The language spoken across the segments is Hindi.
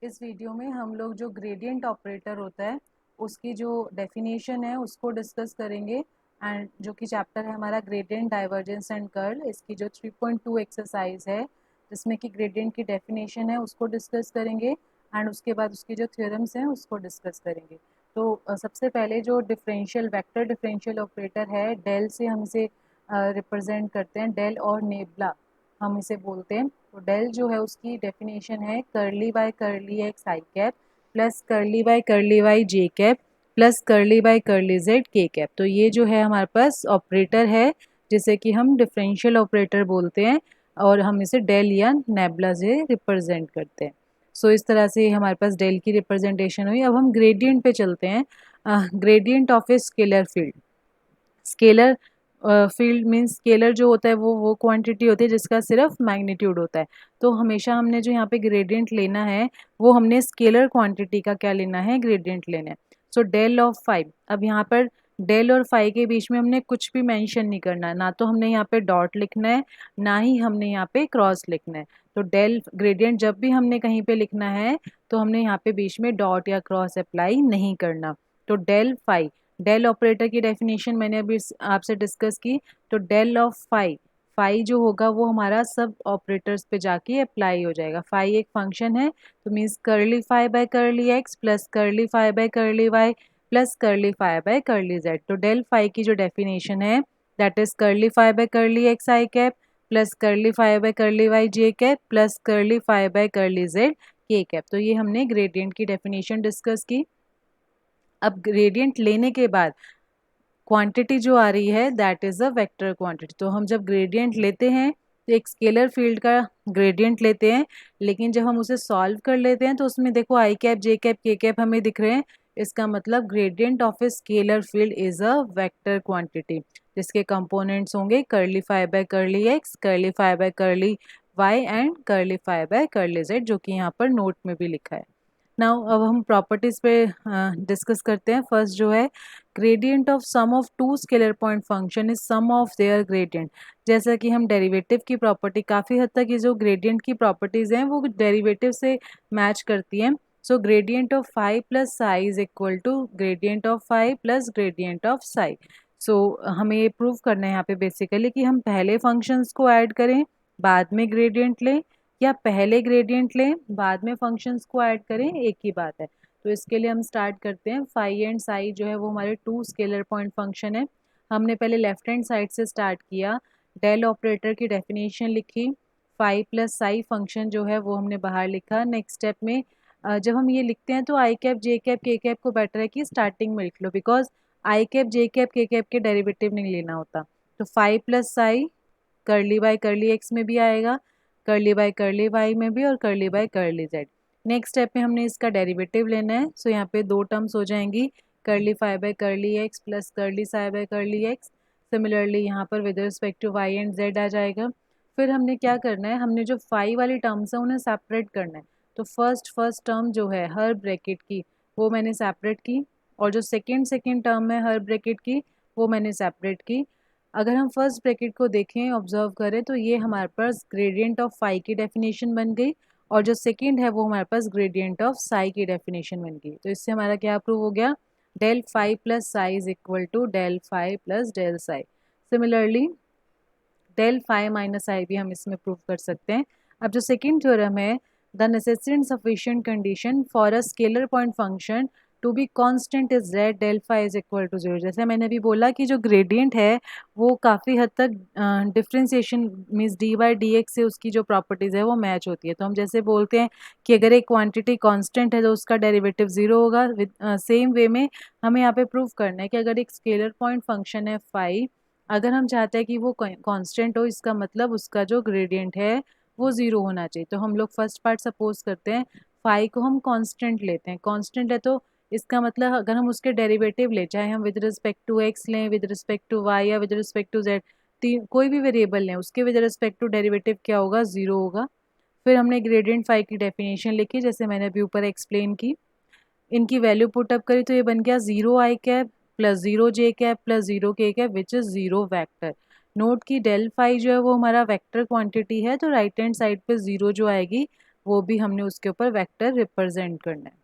इस वीडियो में हम लोग जो ग्रेडियंट ऑपरेटर होता है उसकी जो डेफिनेशन है उसको डिस्कस करेंगे एंड जो कि चैप्टर है हमारा ग्रेडियंट डाइवर्जेंस एंड कर्ल। इसकी जो 3.2 एक्सरसाइज है जिसमें कि ग्रेडियंट की डेफिनेशन है उसको डिस्कस करेंगे एंड उसके बाद उसकी जो थ्योरम्स हैं उसको डिस्कस करेंगे। तो सबसे पहले जो डिफरेंशियल वेक्टर डिफरेंशियल ऑपरेटर है डेल से हम इसे रिप्रेजेंट करते हैं, डेल और नेबला हम इसे बोलते हैं। तो डेल जो है उसकी डेफिनेशन है curly by curly x I cap plus curly by curly y J cap plus curly by curly z के कैप। तो ये जो है हमारे पास ऑपरेटर है जिसे कि हम डिफरेंशियल ऑपरेटर बोलते हैं और हम इसे डेल या नेबला से रिप्रेजेंट करते हैं। सो इस तरह से हमारे पास डेल की रिप्रेजेंटेशन हुई। अब हम ग्रेडियंट पे चलते हैं। Gradient of a scalar field. Scalar field means scalar जो होता है वो क्वांटिटी होती है जिसका सिर्फ मैग्नीट्यूड होता है। तो हमेशा हमने जो यहाँ पे ग्रेडियंट लेना है वो हमने स्केलर क्वांटिटी का क्या लेना है, ग्रेडियंट लेना है। So del of 5। अब यहाँ पर डेल और 5 के बीच में हमने कुछ भी मेंशन नहीं करना है, ना तो हमने यहाँ पे डॉट लिखना है ना ही हमने यहाँ पे क्रॉस लिखना है। तो डेल ग्रेडियंट जब भी हमने कहीं पे लिखना है तो हमने यहाँ पे बीच में डॉट या क्रॉस अप्लाई नहीं करना। तो डेल 5, डेल ऑपरेटर की डेफिनेशन मैंने अभी आपसे डिस्कस की। तो डेल ऑफ फाई, फाई जो होगा वो हमारा सब ऑपरेटर्स पे जाके अप्लाई हो जाएगा। फाई एक फंक्शन है तो means curly phi by curly x plus curly phi by curly y plus curly phi by curly z. तो डेल फाई की जो डेफिनेशन है that is curly phi by curly x I cap plus curly phi by curly y J cap plus curly phi by curly z के कैप। तो ये हमने ग्रेडियंट की डेफिनेशन डिस्कस की। अब ग्रेडियंट लेने के बाद क्वांटिटी जो आ रही है that is a vector quantity. तो हम जब ग्रेडियंट लेते हैं तो एक स्केलर फील्ड का ग्रेडियंट लेते हैं, लेकिन जब हम उसे सॉल्व कर लेते हैं तो उसमें देखो आई कैप जे कैप के कैप हमें दिख रहे हैं। इसका मतलब gradient of a scalar field is a vector quantity जिसके कंपोनेंट्स होंगे curly phi by curly x, curly phi by curly y and curly phi by curly z, जो कि यहाँ पर नोट में भी लिखा है। नाउ अब हम प्रॉपर्टीज पे डिस्कस करते हैं। फर्स्ट जो है gradient of sum of two scalar point function is sum of their gradient. जैसा कि हम डेरिवेटिव की प्रॉपर्टी काफ़ी हद तक ये जो ग्रेडियंट की प्रॉपर्टीज हैं वो डेरिवेटिव से मैच करती हैं। So gradient of phi plus psi is equal to gradient of phi plus gradient of psi. So हमें ये प्रूव करना है यहाँ पे बेसिकली कि हम पहले फंक्शंस को ऐड करें बाद में ग्रेडियंट लें या पहले ग्रेडियंट लें बाद में फंक्शंस को ऐड करें, एक ही बात है। तो इसके लिए हम स्टार्ट करते हैं। फाई एंड साई जो है वो हमारे टू स्केलर पॉइंट फंक्शन है। हमने पहले लेफ्ट हैंड साइड से स्टार्ट किया, डेल ऑपरेटर की डेफिनेशन लिखी, फाई प्लस साई फंक्शन जो है वो हमने बाहर लिखा। नेक्स्ट स्टेप में जब हम ये लिखते हैं तो आई कैप जे कैप के कैप को बेटर है कि स्टार्टिंग में लिख लो, because I cap J cap के कैप के डेरिवेटिव नहीं लेना होता। तो फाई प्लस साई करली बाय करली एक्स में भी आएगा, करली बाय करली वाई में भी और करली by curly Z. Next step में हमने इसका डेरिवेटिव लेना है। सो यहाँ पे दो टर्म्स हो जाएंगी, curly phi by curly x plus curly psi by curly x. Similarly यहाँ पर with respect to y and z आ जाएगा। फिर हमने क्या करना है, हमने जो फाई वाली टर्म्स है उन्हें सेपरेट करना है। तो फर्स्ट टर्म जो है हर ब्रैकेट की वो मैंने सेपरेट की, और जो सेकेंड टर्म है हर ब्रैकेट की वो मैंने सेपरेट की। अगर हम फर्स्ट ब्रैकेट को देखें ऑब्जर्व करें तो ये हमारे पास ग्रेडियंट ऑफ फाई की डेफिनेशन बन गई, और जो सेकंड है वो हमारे पास ग्रेडियंट ऑफ साई की डेफिनेशन बन गई। तो इससे हमारा क्या प्रूव हो गया, del phi plus psi is equal to del phi plus del psi. Similarly del phi minus I भी हम इसमें प्रूव कर सकते हैं। अब जो सेकेंड थ्योरम है, the necessary and sufficient condition for a scalar point function to be constant is that del phi is equal to zero. जैसे मैंने अभी बोला कि जो ग्रेडियंट है वो काफ़ी हद तक differentiation means D by D x से उसकी जो प्रॉपर्टीज़ है वो मैच होती है। तो हम जैसे बोलते हैं कि अगर एक क्वांटिटी कांस्टेंट है तो उसका डेरिवेटिव ज़ीरो होगा। विद सेम वे में हमें यहाँ पे प्रूव करना है कि अगर एक स्केलर पॉइंट फंक्शन है फाई, अगर हम चाहते हैं कि वो कांस्टेंट हो, इसका मतलब उसका जो ग्रेडियंट है वो ज़ीरो होना चाहिए। तो हम लोग फर्स्ट पार्ट सपोज करते हैं, फाई को हम कांस्टेंट लेते हैं। कांस्टेंट है तो इसका मतलब अगर हम उसके डेरिवेटिव ले, चाहे हम विद रिस्पेक्ट टू एक्स लें, विद रिस्पेक्ट टू वाई या विद रिस्पेक्ट टू जेड, तीन कोई भी वेरिएबल लें उसके विद रिस्पेक्ट टू डेरिवेटिव क्या होगा, ज़ीरो होगा। फिर हमने ग्रेडियंट फाई की डेफिनेशन लिखी जैसे मैंने अभी ऊपर एक्सप्लेन की, इनकी वैल्यू पुट अप करी तो ये बन गया zero i cap plus zero j cap plus zero k cap which is zero vector. Note की डेल फाई जो है वो हमारा वेक्टर क्वांटिटी है, तो राइट हैंड साइड पे ज़ीरो जो आएगी वो भी हमने उसके ऊपर वेक्टर रिप्रेजेंट करना है।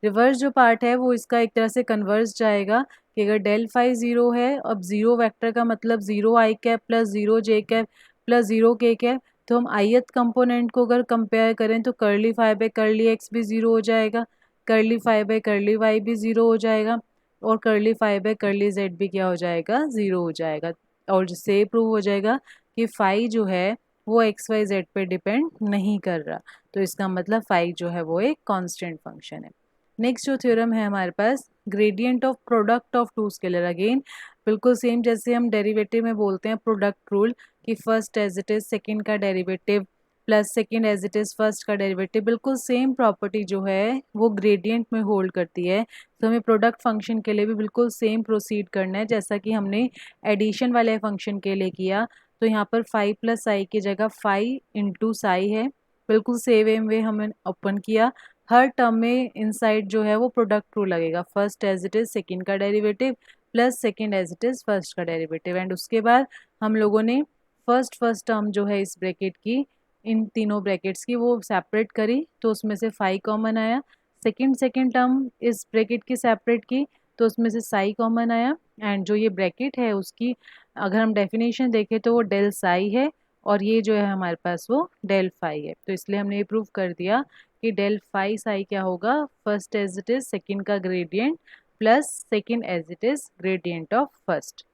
रिवर्स जो पार्ट है वो इसका एक तरह से कन्वर्स जाएगा कि अगर डेल फाई ज़ीरो है, अब ज़ीरो वेक्टर का मतलब zero i cap plus zero j cap plus zero k cap, तो हम ith कंपोनेंट को अगर कंपेयर करें तो curly phi by curly x भी ज़ीरो हो जाएगा, curly phi by curly y भी ज़ीरो हो जाएगा, और curly phi by curly z भी क्या हो जाएगा, ज़ीरो हो जाएगा। और जिससे प्रूव हो जाएगा कि फाई जो है वो एक्स वाई जेड पे डिपेंड नहीं कर रहा, तो इसका मतलब फाई जो है वो एक कांस्टेंट फंक्शन है। नेक्स्ट जो थ्योरम है हमारे पास, gradient of product of two scalar. Again बिल्कुल सेम जैसे हम डेरिवेटिव में बोलते हैं प्रोडक्ट रूल कि first as it is second का derivative plus second as it is first का डेरिवेटिव, बिल्कुल सेम प्रॉपर्टी जो है वो ग्रेडियंट में होल्ड करती है। तो हमें प्रोडक्ट फंक्शन के लिए भी बिल्कुल सेम प्रोसीड करना है जैसा कि हमने एडिशन वाले फंक्शन के लिए किया। तो यहाँ पर फाइव प्लस साई की जगह फाइव इंटू साई है, बिल्कुल सेम वे हमने ओपन किया। हर टर्म में इनसाइड जो है वो प्रोडक्ट रूल लगेगा, first as it is second का derivative plus second as it is first का डेरिवेटिव, एंड उसके बाद हम लोगों ने फर्स्ट टर्म जो है इस ब्रैकेट की, इन तीनों ब्रैकेट्स की वो सेपरेट करी तो उसमें से फाई कॉमन आया। सेकंड टर्म इस ब्रैकेट की सेपरेट की तो उसमें से साई कॉमन आया, एंड जो ये ब्रैकेट है उसकी अगर हम डेफिनेशन देखें तो वो डेल साई है, और ये जो है हमारे पास वो डेल फाई है। तो इसलिए हमने ये प्रूव कर दिया कि डेल फाई साई क्या होगा, first as it is second का gradient plus second as it is gradient of first.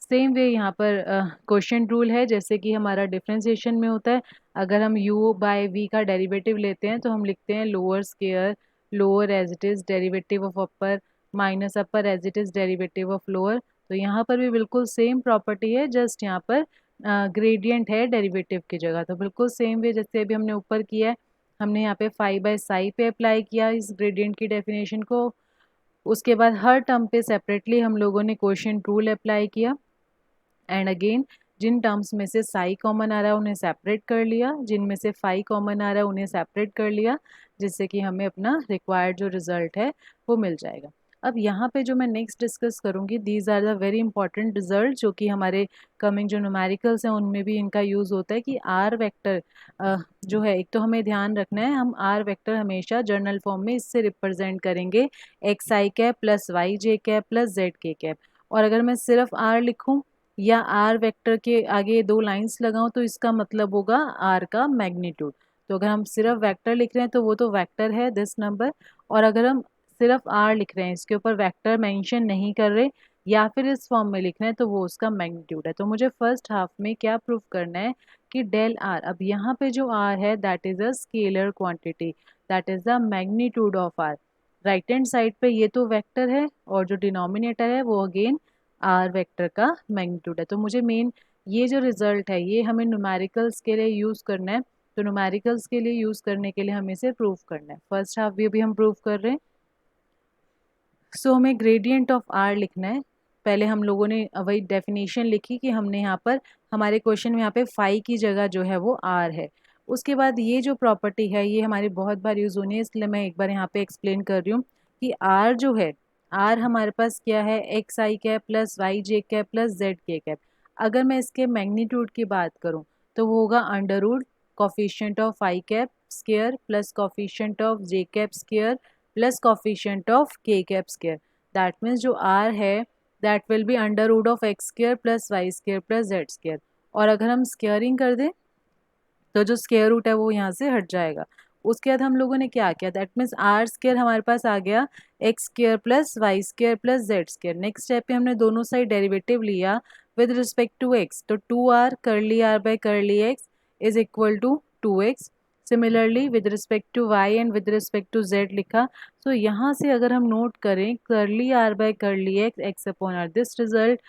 Same way यहाँ पर क्वेश्चन रूल है जैसे कि हमारा डिफरेंशिएशन में होता है। अगर हम u बाय v का डेरिवेटिव लेते हैं तो हम लिखते हैं lower square lower as it is derivative of upper minus upper as it is derivative of lower. तो यहाँ पर भी बिल्कुल सेम प्रॉपर्टी है, जस्ट यहाँ पर ग्रेडियंट है डेरिवेटिव की जगह। तो बिल्कुल सेम वे जैसे अभी हमने ऊपर किया है, हमने यहाँ पे फाई बाय साई पे अप्लाई किया इस ग्रेडियंट की डेफिनेशन को। उसके बाद हर टर्म पे सेपरेटली हम लोगों ने क्वोशिएंट रूल अप्लाई किया, एंड अगेन जिन टर्म्स में से साई कॉमन आ रहा है उन्हें सेपरेट कर लिया, जिनमें से फाई कॉमन आ रहा है उन्हें सेपरेट कर लिया, जिससे कि हमें अपना रिक्वायर्ड जो रिजल्ट है वो मिल जाएगा। अब यहाँ पे जो मैं नेक्स्ट डिस्कस करूँगी, these are the very important result जो कि हमारे कमिंग जो न्यूमेरिकल्स हैं उनमें भी इनका यूज़ होता है कि आर वेक्टर जो है, एक तो हमें ध्यान रखना है हम आर वेक्टर हमेशा जर्नल फॉर्म में इससे रिप्रेजेंट करेंगे एक्स आई कैप प्लस वाई जे कैप प्लस जेड के कैप। और अगर मैं सिर्फ आर लिखूँ या आर वेक्टर के आगे दो लाइंस लगाऊं तो इसका मतलब होगा आर का मैग्नीट्यूड। तो अगर हम सिर्फ वेक्टर लिख रहे हैं तो वो तो वेक्टर है दिस नंबर, और अगर हम सिर्फ आर लिख रहे हैं इसके ऊपर वेक्टर मेंशन नहीं कर रहे या फिर इस फॉर्म में लिख रहे हैं तो वो उसका मैग्नीट्यूड है। तो मुझे फर्स्ट हाफ में क्या प्रूफ करना है कि डेल आर, अब यहाँ पे जो आर है that is a scalar quantity, that is the magnitude of r. Right hand side पे ये तो वेक्टर है और जो डिनोमिनेटर है वो अगेन आर वेक्टर का मैग्नीट्यूड है। तो मुझे मेन ये जो रिजल्ट है ये हमें न्यूमेरिकल्स के लिए यूज़ करना है। तो न्यूमेरिकल्स के लिए यूज़ करने के लिए हमें इसे प्रूव करना है। फर्स्ट हाफ भी हम प्रूव कर रहे हैं। सो हमें ग्रेडियंट ऑफ आर लिखना है। पहले हम लोगों ने वही डेफिनेशन लिखी कि हमने यहाँ पर हमारे क्वेश्चन में यहाँ पे फाई की जगह जो है वो आर है। उसके बाद ये जो प्रॉपर्टी है ये हमारी बहुत बार यूज़ होनी है, इसलिए मैं एक बार यहाँ पे एक्सप्लेन कर रही हूँ कि आर जो है, आर हमारे पास क्या है, एक्स आई कैप प्लस वाई जे कैप प्लस जेड के कैप। अगर मैं इसके मैग्नीट्यूड की बात करूँ तो वो होगा under root coefficient of i cap square plus coefficient of j cap square plus coefficient of k cap square. That means जो आर है that will be under root of x square plus y square plus z square. और अगर हम स्केयरिंग कर दें तो जो स्केयर रूट है वो यहाँ से हट जाएगा। उसके बाद हम लोगों ने क्या किया, दैट मीन्स आर स्केयर हमारे पास आ गया x square plus y square plus z square. Next step पे हमने दोनों साइड डेरिवेटिव लिया विद रिस्पेक्ट टू एक्स, तो two r curly r by curly x is equal to two x. Similarly with respect to y and with respect to z लिखा। तो यहाँ से अगर हम नोट करें curly r by curly x x upon r, this result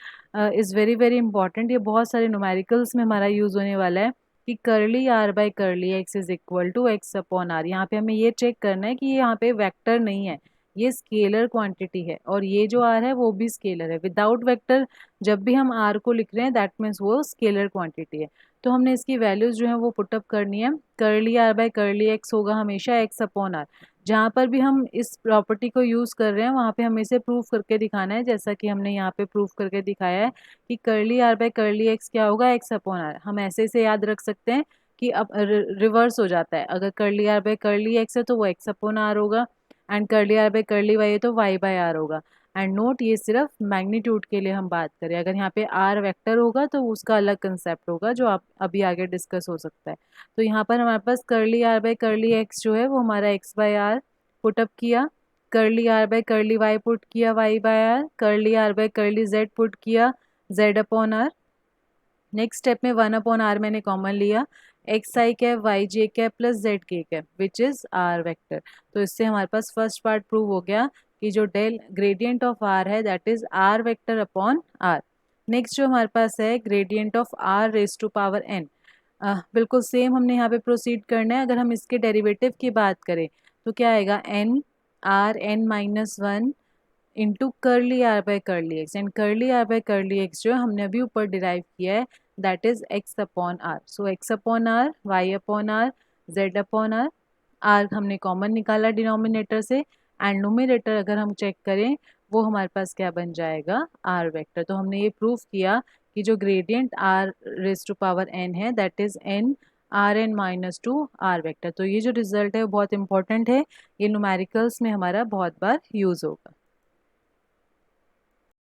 is very very important. ये बहुत सारे न्यूमेरिकल्स में हमारा यूज़ होने वाला है कि curly r by curly x is equal to x upon r. यहाँ पे हमें ये चेक करना है कि ये यहाँ पे वेक्टर नहीं है, ये स्केलर क्वांटिटी है, और ये जो आर है वो भी स्केलर है। विदाउट वेक्टर जब भी हम आर को लिख रहे हैं दैट मीन्स वो स्केलर क्वांटिटी है। तो हमने इसकी वैल्यूज जो है वो पुटअप करनी है। करली आर बाई करली एक्स होगा हमेशा एक्स अपॉन आर। जहाँ पर भी हम इस प्रॉपर्टी को यूज़ कर रहे हैं वहाँ पे हमें इसे प्रूफ करके दिखाना है, जैसा कि हमने यहाँ पे प्रूफ करके दिखाया है कि curly r by curly x क्या होगा एक्स अपॉन आर। हम ऐसे से याद रख सकते हैं कि अब रिवर्स हो जाता है, अगर curly r by curly x है तो वो एक्स अपॉन आर होगा, and curly r by curly y है तो वाई बाय आर होगा। एंड नोट, ये सिर्फ मैग्नीट्यूड के लिए हम बात करें, अगर यहाँ पे आर वेक्टर होगा तो उसका अलग कंसेप्ट होगा जो आप अभी आगे डिस्कस हो सकता है। तो यहाँ पर हमारे पास curly r by curly x जो है वो हमारा एक्स बाय आर पुटअप किया, curly r by curly y put किया y by r, curly r by curly z put किया z upon r. Next step में 1/r मैंने कॉमन लिया, एक्स आई कैप वाई जे कैप प्लस जेड के cap which is r vector. तो इससे हमारे पास फर्स्ट पार्ट प्रूव हो गया कि जो डेल ग्रेडियंट ऑफ आर है that is r vector upon r. Next जो हमारे पास है gradient of r raise to power n, बिल्कुल सेम हमने यहाँ पे प्रोसीड करना है। अगर हम इसके डेरिवेटिव की बात करें तो क्या आएगा, n r n minus one into curly r by curly x, and curly r by curly x जो हमने अभी ऊपर डिराइव किया है that is x upon r. So x upon r y upon r z upon r, r हमने कॉमन निकाला डिनोमिनेटर से, एंड नोमिनेटर अगर हम चेक करें वो हमारे पास क्या बन जाएगा, आर वेक्टर। तो हमने ये प्रूव किया कि जो gradient r raise to power n है that is n r n minus two r vector. तो ये जो रिजल्ट है वो बहुत इंपॉर्टेंट है, ये न्यूमेरिकल्स में हमारा बहुत बार यूज होगा।